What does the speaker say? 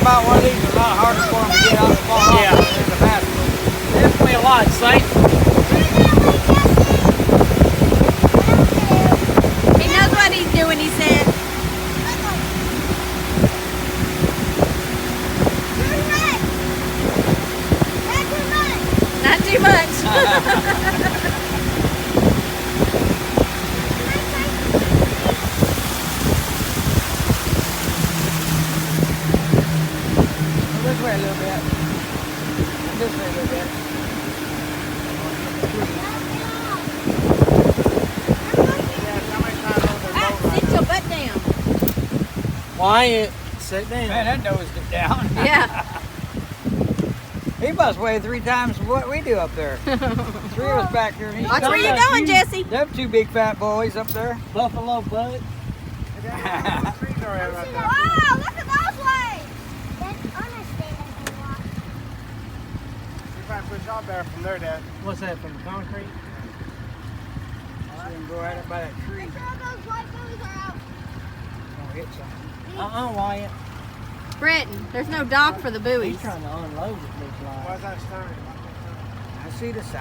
about one of these is a lot harder for them to get out of the ball. Yeah. Than the basketball. Definitely a lot safer. He knows what he's doing, he said. Not too much. This way a little bit. This way a little bit. Sit your butt down. Wyatt, sit down. Man, that nose is down. Yeah. He must weigh 3 times what we do up there. 3 of us back here. And he's Watch where you're Sometimes going, you- Jesse. Them 2 big fat boys up there. Buffalo butt. Wow, look at those waves! That's unstable. You might push out there from there, Dad. What's that, from the concrete? See him go right up by that tree. Make sure those white buoys are out. Gonna hit something. Wyatt. Bretton, there's no dock for the buoys. He's trying to unload it, looks like. Why's that starting? I see the sign.